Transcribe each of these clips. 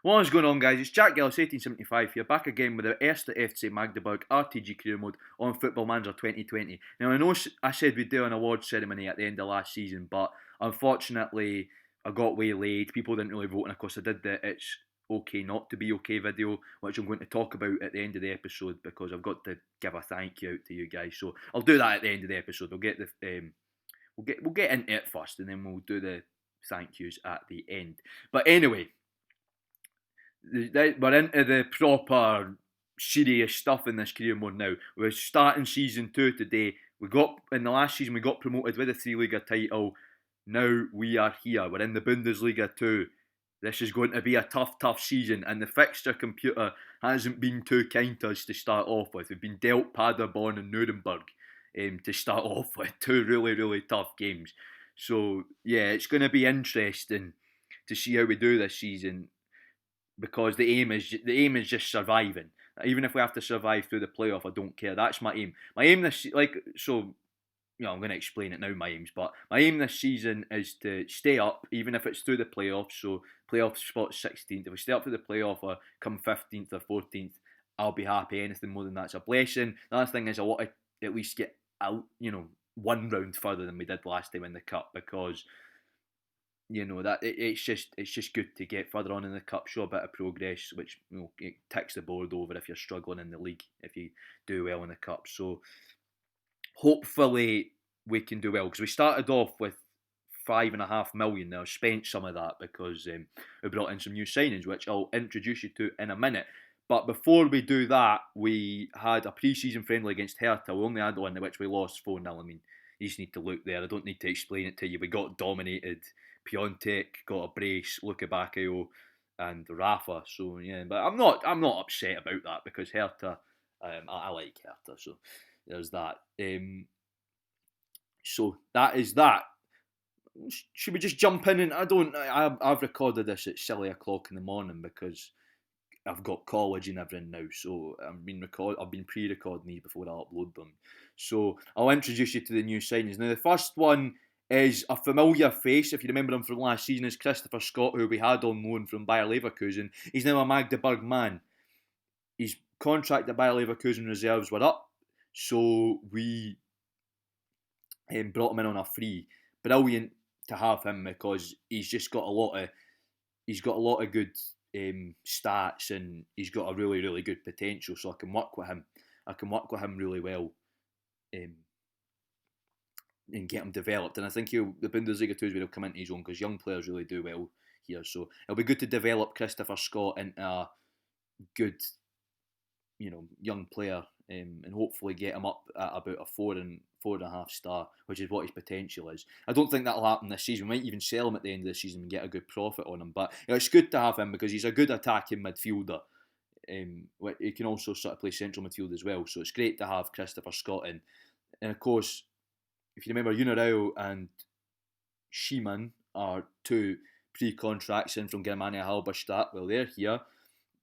What is going on, guys? It's Jack Gillis, 1875 here, back again with the Erste FC Magdeburg RTG career mode on Football Manager 2020. Now, I know I said we'd do an award ceremony at the end of last season, but unfortunately, I got waylaid. People didn't really vote, and of course, I did the It's Okay Not to Be Okay video, which I'm going to talk about at the end of the episode because I've got to give a thank you out to you guys. So I'll do that at the end of the episode. We'll get into it first, and then we'll do the thank yous at the end. But anyway, we're into the proper serious stuff in this career mode now. We're starting season 2 today. In the last season we got promoted with a 3-Liga title. Now we are here. We're in the Bundesliga 2. This is going to be a tough season, and the fixture computer hasn't been too kind to us to start off with. We've been dealt Paderborn and Nuremberg to start off with. Two really tough games. So yeah, it's going to be interesting to see how we do this season, because the aim is just surviving. Even if we have to survive through the playoff, I don't care. That's my aim. My aim this I'm going to explain it now. But my aim this season is to stay up, even if it's through the playoffs. So playoff spot 16th. If we stay up through the playoff or come 15th or 14th, I'll be happy. Anything more than that's a blessing. The last thing is I want to at least get out, one round further than we did last time in the cup, because that it's just good to get further on in the cup, show a bit of progress, which it ticks the board over if you're struggling in the league, if you do well in the cup. So hopefully we can do well, because we started off with 5.5 million. Now I've spent some of that because we brought in some new signings, which I'll introduce you to in a minute. But before we do that, we had a pre-season friendly against Hertha. We only had one in which we lost 4-0. I mean, you just need to look there. I don't need to explain it to you. We got dominated. Piontek got a brace, Luka Bakio and Rafa. So yeah, but I'm not upset about that, because Hertha, I like Hertha. So there's that. So that is that. Should we just jump in? And I've recorded this at silly o'clock in the morning because I've got college and everything now, so I've been pre-recording these before I upload them. So I'll introduce you to the new signings. Now the first one is a familiar face. If you remember him from last season, is Christopher Scott, who we had on loan from Bayer Leverkusen. He's now a Magdeburg man. His contract at Bayer Leverkusen reserves were up, so we brought him in on a free. Brilliant to have him, because he's just got a lot of good stats, and he's got a really good potential. So I can work with him really well, and get him developed. And I think the Bundesliga 2 is where he'll come into his own, because young players really do well here. So it'll be good to develop Christopher Scott into a good, young player, and hopefully get him up at about a 4.5 star, which is what his potential is. I don't think that'll happen this season. We might even sell him at the end of the season and get a good profit on him. But it's good to have him, because he's a good attacking midfielder. He can also sort of play central midfield as well. So it's great to have Christopher Scott in. And of course, if you remember, Unarau and Schiemann are two pre-contracts in from Germania Halberstadt. Well, they're here.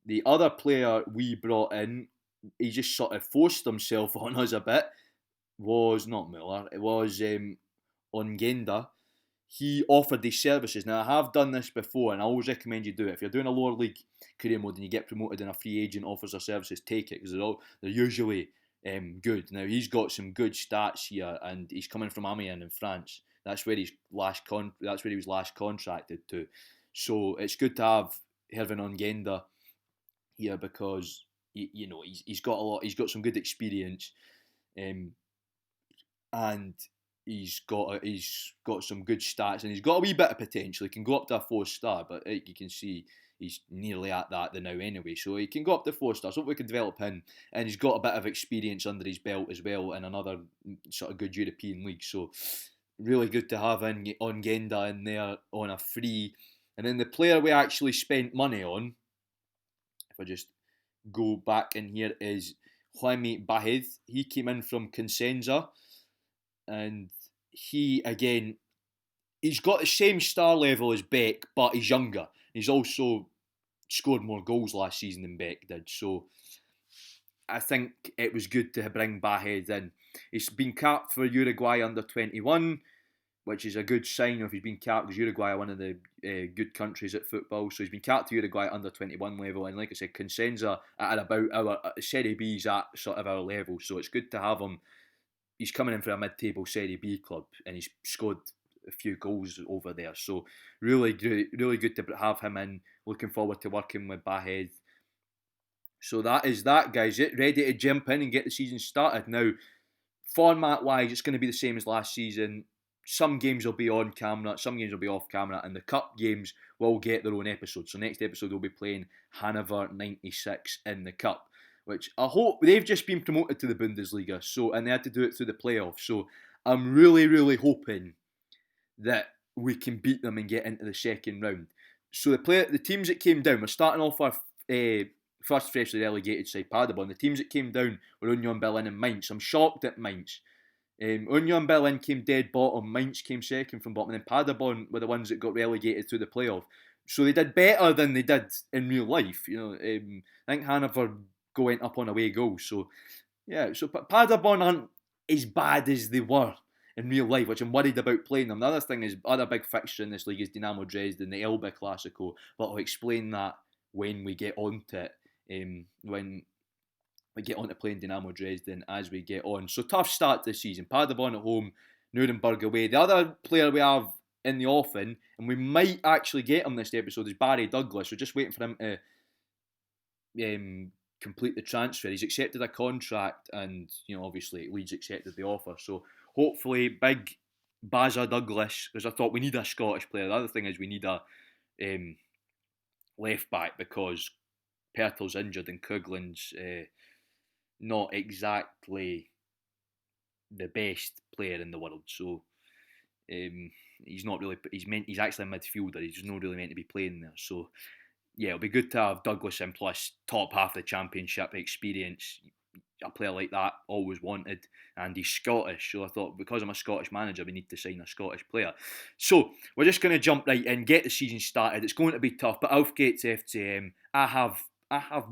The other player we brought in, he just sort of forced himself on us a bit, was not Muller, it was Ongenda. He offered these services. Now, I have done this before, and I always recommend you do it. If you're doing a lower league career mode and you get promoted and a free agent offers their services, take it, because they're usually good. Now, he's got some good stats here, and he's coming from Amiens in France. That's where he was last contracted to. So it's good to have Hervin Ongenda here, because he's got some good experience, and he's got some good stats, and he's got a wee bit of potential. He can go up to a 4-star, but you can see he's nearly at that now anyway. So he can go up to 4 stars. So we can develop him, and he's got a bit of experience under his belt as well in another sort of good European league. So really good to have Ongenda in there on a free. And then the player we actually spent money on, if I just go back in here, is Jaime Bahez. He came in from Consenza, and he's got the same star level as Beck, but he's younger. He's also scored more goals last season than Beck did, so I think it was good to bring Bahez in. He's been capped for Uruguay under 21, which is a good sign if he's been capped, because Uruguay are one of the good countries at football. So he's been capped to Uruguay at under 21 level, and like I said, Consenza at about our Serie B's at sort of our level. So it's good to have him. He's coming in for a mid-table Serie B club, and he's scored a few goals over there. So really good to have him in. Looking forward to working with Bahed. So that is that, guys. Ready to jump in and get the season started. Now, format-wise, it's going to be the same as last season. Some games will be on camera, some games will be off camera, and the cup games will get their own episode. So next episode we'll be playing Hannover 96 in the cup, which I hope they've just been promoted to the Bundesliga. So and they had to do it through the playoffs. So I'm really hoping that we can beat them and get into the second round. So the teams that came down, we're starting off our first freshly relegated side, Paderborn. The teams that came down were Union Berlin and Mainz. I'm shocked at Mainz. Union Berlin came dead bottom, Mainz came second from bottom, and then Paderborn were the ones that got relegated through the playoff. So they did better than they did in real life. I think Hannover went up on away goals. So yeah, so Paderborn aren't as bad as they were in real life, which I'm worried about playing them. The other thing is, other big fixture in this league is Dynamo Dresden, the Elbe Clasico, but I'll explain that when we get onto it. When we get on to playing Dynamo Dresden as we get on. So tough start this season. Paderborn at home, Nuremberg away. The other player we have in the offing, and we might actually get him this episode, is Barry Douglas. We're just waiting for him to complete the transfer. He's accepted a contract, and obviously Leeds accepted the offer. So hopefully big Baza Douglas, because I thought we need a Scottish player. The other thing is we need a left back, because Pertl's injured and Kuglin's not exactly the best player in the world. So he's not really. He's actually a midfielder. He's not really meant to be playing there. So yeah, it'll be good to have Douglas in, plus top half of the championship experience. A player like that always wanted, and he's Scottish. So I thought, because I'm a Scottish manager, we need to sign a Scottish player. So we're just going to jump right in, get the season started. It's going to be tough, but Aufgeht's FCM. I have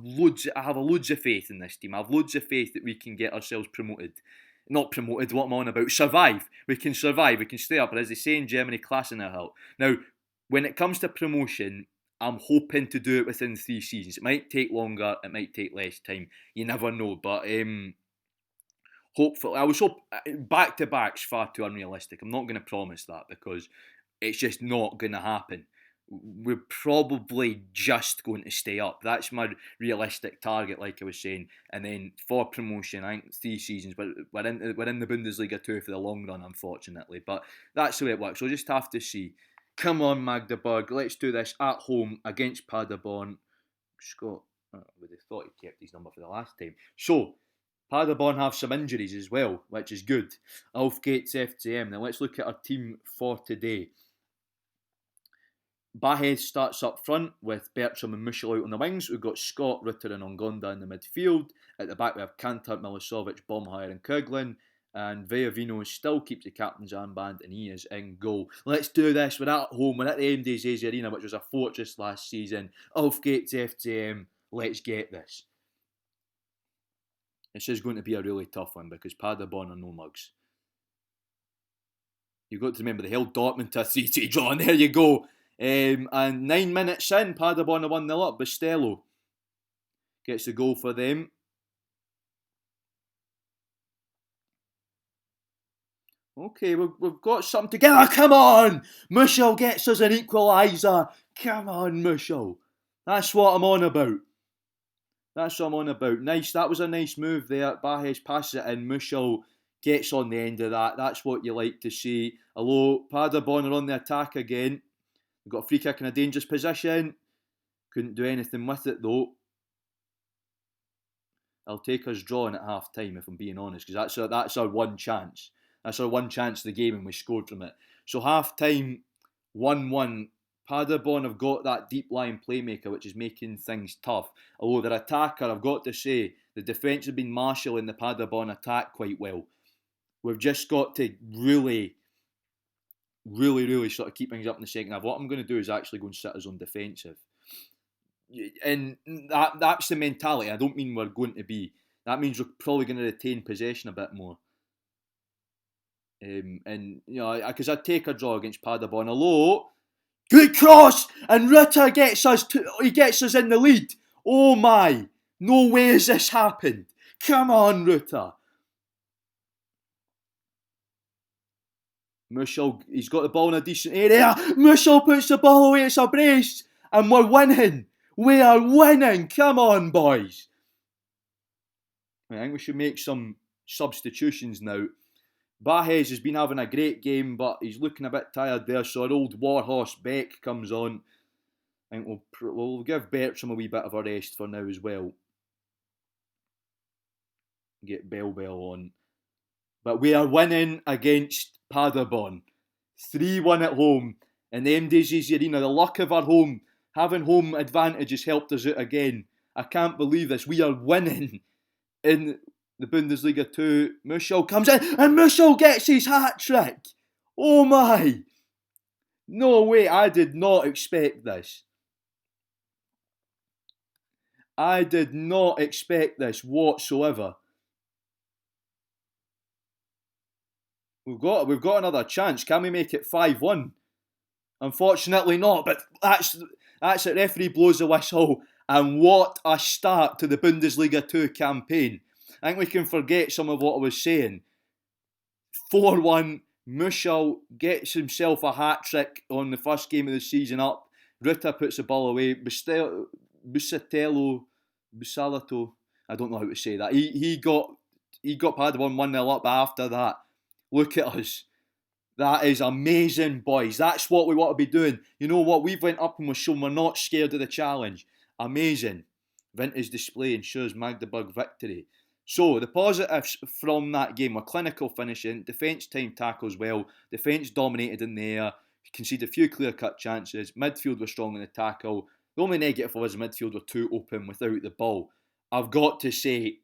loads of faith in this team. I have loads of faith that we can get ourselves promoted. Not promoted, what I'm on about. Survive. We can survive. We can stay up. But as they say in Germany, Klassenerhalt. Now, when it comes to promotion, I'm hoping to do it within 3 seasons. It might take longer. It might take less time. You never know. But hopefully, I was back-to-back's far too unrealistic. I'm not going to promise that, because it's just not going to happen. We're probably just going to stay up. That's my realistic target, like I was saying. And then for promotion, I think 3 seasons. But we're in the Bundesliga too for the long run, unfortunately. But that's the way it works. We'll just have to see. Come on, Magdeburg. Let's do this at home against Paderborn. Scott, would have thought he kept his number for the last time. So Paderborn have some injuries as well, which is good. Aufgeht's FCM. Now let's look at our team for today. Bahed starts up front with Bertram and Mushel out on the wings. We've got Scott, Ritter and Ongonda in the midfield. At the back we have Kantar, Milicevic, Baumheier and Kuglin. And Villavino still keeps the captain's armband, and he is in goal. Let's do this. We're at home. We're at the MDZ's Arena, which was a fortress last season. Aufgeht's FCM. Let's get this. This is going to be a really tough one, because Paderborn are no mugs. You've got to remember, they held Dortmund to a 3-2 draw, and there you go. And 9 minutes in, Paderborn are 1-0 up. Bastello gets the goal for them. Okay, we've got something together. Come on! Mushel gets us an equaliser. Come on, Mushel. That's what I'm on about. Nice. That was a nice move there. Bahez passes it in. Mushel gets on the end of that. That's what you like to see. Hello, Paderborn are on the attack again. We've got a free kick in a dangerous position. Couldn't do anything with it though. I'll take us drawing at half time, if I'm being honest, because that's our one chance. That's our one chance of the game, and we scored from it. So half time, 1-1. Paderborn have got that deep line playmaker, which is making things tough. Although their attacker, I've got to say, the defence have been marshalling the Paderborn attack quite well. We've just got to really sort of keep things up in the second half. What I'm going to do is actually go and sit us on defensive. And that's the mentality. I don't mean we're going to be. That means we're probably going to retain possession a bit more. And, because I'd take a draw against Paderborn. Although, Good cross, and Ritter gets us in the lead. Oh my, no way has this happened. Come on, Ritter. Mushall, he's got the ball in a decent area. Mushall puts the ball away, it's a brace, and we're winning. We are winning. Come on, boys. I think we should make some substitutions now. Bahez has been having a great game, but he's looking a bit tired there, so our old warhorse Beck comes on. I think we'll give Bertram a wee bit of a rest for now as well. Get Bell on. But we are winning against Paderborn. 3-1 at home in the MDG's arena. The luck of our home, having home advantage has helped us out again. I can't believe this. We are winning in the Bundesliga 2. Mushall comes in and Mushall gets his hat-trick. Oh my. No way, I did not expect this. I did not expect this whatsoever. We've got another chance. Can we make it 5-1? Unfortunately not, but that's it. Referee blows the whistle, and what a start to the Bundesliga 2 campaign. I think we can forget some of what I was saying. 4-1, Mushall gets himself a hat-trick on the first game of the season up. Ritter puts the ball away. Busalato, I don't know how to say that. He got Paderborn 1-0 up after that. Look at us. That is amazing, boys. That's what we want to be doing. You know what? We've went up and we're shown we're not scared of the challenge. Amazing. Vintage display ensures Magdeburg victory. So, the positives from that game were clinical finishing, defence time tackles well, defence dominated in the air, conceded a few clear-cut chances, midfield were strong in the tackle. The only negative was the midfield were too open without the ball. I've got to say,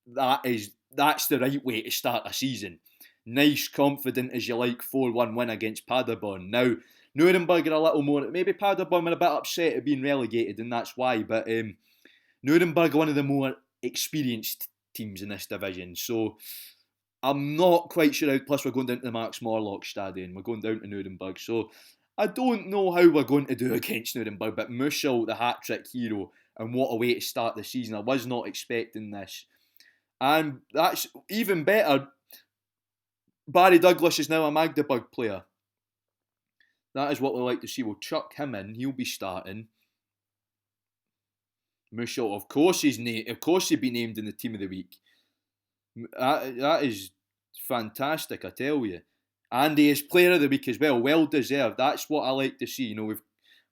that's the right way to start a season. Nice, confident as you like 4-1 win against Paderborn. Now, Nuremberg are a little more, maybe Paderborn were a bit upset at being relegated and that's why, but Nuremberg are one of the more experienced teams in this division, so I'm not quite sure how, plus we're going down to the Max Morlock Stadion, we're going down to Nuremberg, so I don't know how we're going to do against Nuremberg, but Mushall, the hat-trick hero, and what a way to start the season. I was not expecting this. And that's even better. Barry Douglas is now a Magdeburg player. That is what we like to see. We'll chuck him in. He'll be starting. Mushall, of course he'll be named in the team of the week. That is fantastic, I tell you. And he is player of the week as well. Well deserved. That's what I like to see. You know,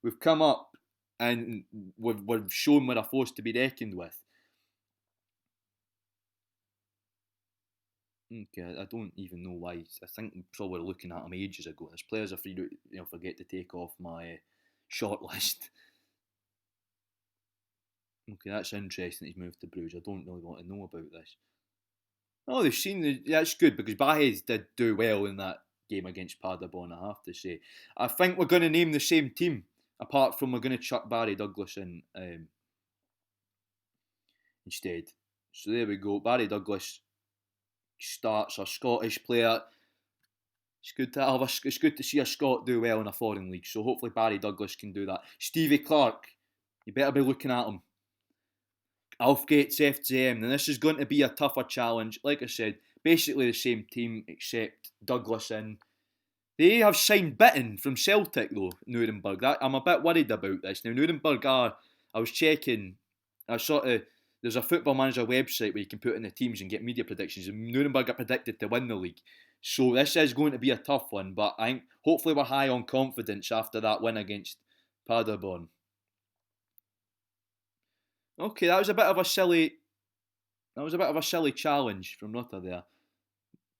we've come up and we've shown we're a force to be reckoned with. Okay, I don't even know why. I think we probably were looking at him ages ago. There's players I forget to take off my short list. Okay, that's interesting. He's moved to Bruges. I don't really want to know about this. Oh, they've seen. That's good because Bahez did do well in that game against Paderborn, I have to say. I think we're going to name the same team, apart from we're going to chuck Barry Douglas in instead. So there we go. Barry Douglas starts, a Scottish player. It's good to see a Scot do well in a foreign league. So hopefully Barry Douglas can do that. Stevie Clark, you better be looking at him. Alfgate's FCM. Now this is going to be a tougher challenge. Like I said, basically the same team except Douglas in. They have signed Bitten from Celtic though, Nuremberg. I'm a bit worried about this. Now Nuremberg are, I was checking, there's a Football Manager website where you can put in the teams and get media predictions, and Nuremberg are predicted to win the league. So this is going to be a tough one, but I think hopefully we're high on confidence after that win against Paderborn. Okay, that was a bit of a silly challenge from Rutter there.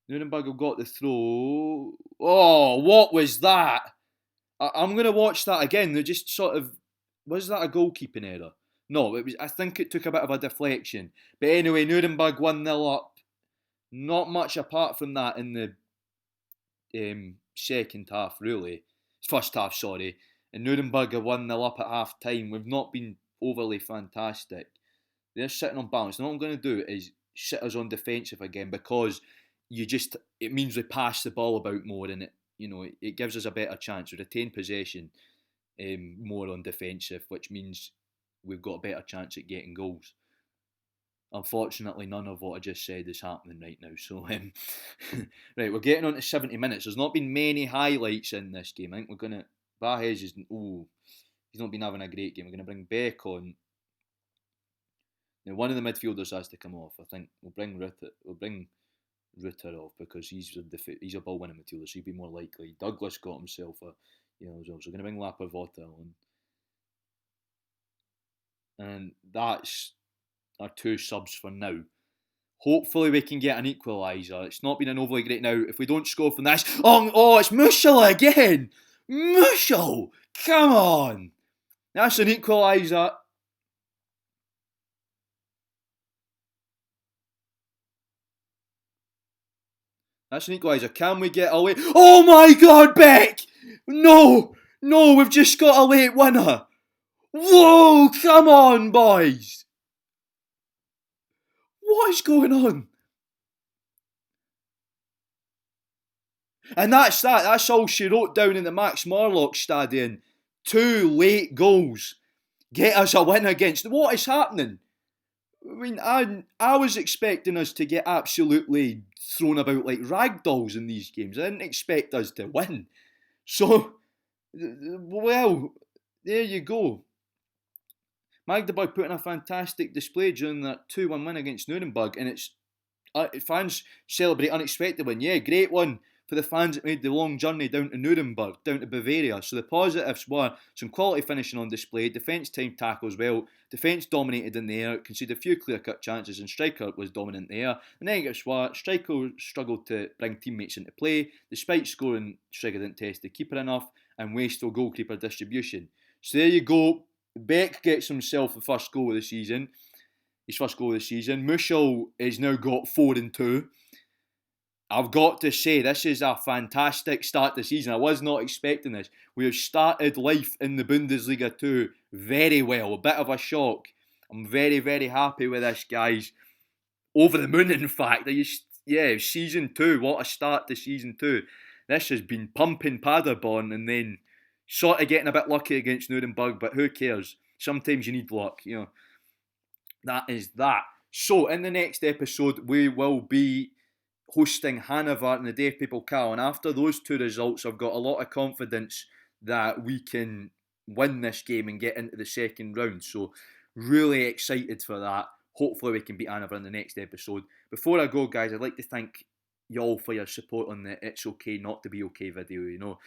Nuremberg have got the throw. Oh, what was that? I'm going to watch that again. They just sort of, was that a goalkeeping error? No, it was. I think it took a bit of a deflection. But anyway, Nuremberg 1-0 up. Not much apart from that in the second half, really. First half, sorry. And Nuremberg are 1-0 up at half time. We've not been overly fantastic. They're sitting on balance. And what I'm going to do is sit us on defensive again because it means we pass the ball about more and it gives us a better chance. We retain possession. more on defensive, which means we've got a better chance at getting goals. Unfortunately, none of what I just said is happening right now. So, right, we're getting on to 70 minutes. There's not been many highlights in this game. I think we're going to... Bahez is... Oh, he's not been having a great game. We're going to bring Beck on. Now, one of the midfielders has to come off. I think we'll bring Rutter off because he's a ball-winning midfielder, so he'd be more likely. Douglas got himself a... as well. So we're going to bring Laporta on. And that's our 2 subs for now. Hopefully we can get an equaliser. It's not been an overly great now. If we don't score from this... Oh, it's Mushel again! Mushel! Come on! That's an equaliser. That's an equaliser. Can we get away? Oh my God, Beck! No! We've just got a late winner. Whoa! Come on, boys! What is going on? And that's that. That's all she wrote down in the Max Morlock Stadium. 2 late goals. Get us a win against... What is happening? I mean, I was expecting us to get absolutely thrown about like ragdolls in these games. I didn't expect us to win. So, well, there you go. Magdeburg put in a fantastic display during that 2-1 win against Nuremberg, and it's fans celebrate unexpected win. Yeah, great one for the fans that made the long journey down to Nuremberg, down to Bavaria. So the positives were some quality finishing on display, defence time tackles well, defence dominated in the air, conceded a few clear-cut chances, and striker was dominant in the air. The negatives were striker struggled to bring teammates into play, despite scoring, striker didn't test the keeper enough, and wasteful goalkeeper distribution. So there you go. Beck gets himself the first goal of the season. His first goal of the season. Mushel has now got 4 and 2. I've got to say, this is a fantastic start to the season. I was not expecting this. We have started life in the Bundesliga 2 very well. A bit of a shock. I'm very, very happy with this, guys. Over the moon, in fact. Season 2. What a start to season 2. This has been pumping Paderborn and then sort of getting a bit lucky against Nuremberg, but who cares? Sometimes you need luck, That is that. So, in the next episode, we will be hosting Hanover in the DFB-Pokal, and after those 2 results, I've got a lot of confidence that we can win this game and get into the second round. So, really excited for that. Hopefully, we can beat Hanover in the next episode. Before I go, guys, I'd like to thank you all for your support on the It's Okay Not to Be Okay video,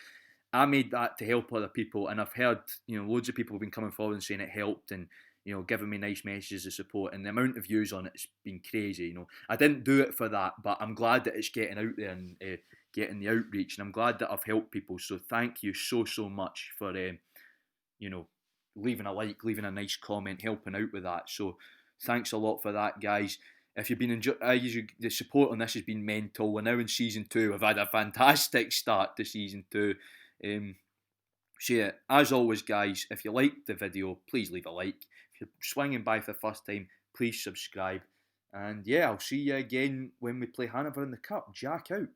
I made that to help other people, and I've heard, loads of people have been coming forward and saying it helped, and giving me nice messages of support, and the amount of views on it's been crazy. I didn't do it for that, but I'm glad that it's getting out there and getting the outreach, and I'm glad that I've helped people. So thank you so much for leaving a like, leaving a nice comment, helping out with that. So thanks a lot for that, guys. If you've been enjoying, the support on this has been mental. We're now in season 2. We've had a fantastic start to season 2. So yeah, as always, guys, if you liked the video, please leave a like. If you're swinging by for the first time, please subscribe. And yeah, I'll see you again when we play Hanover in the Cup. Jack out.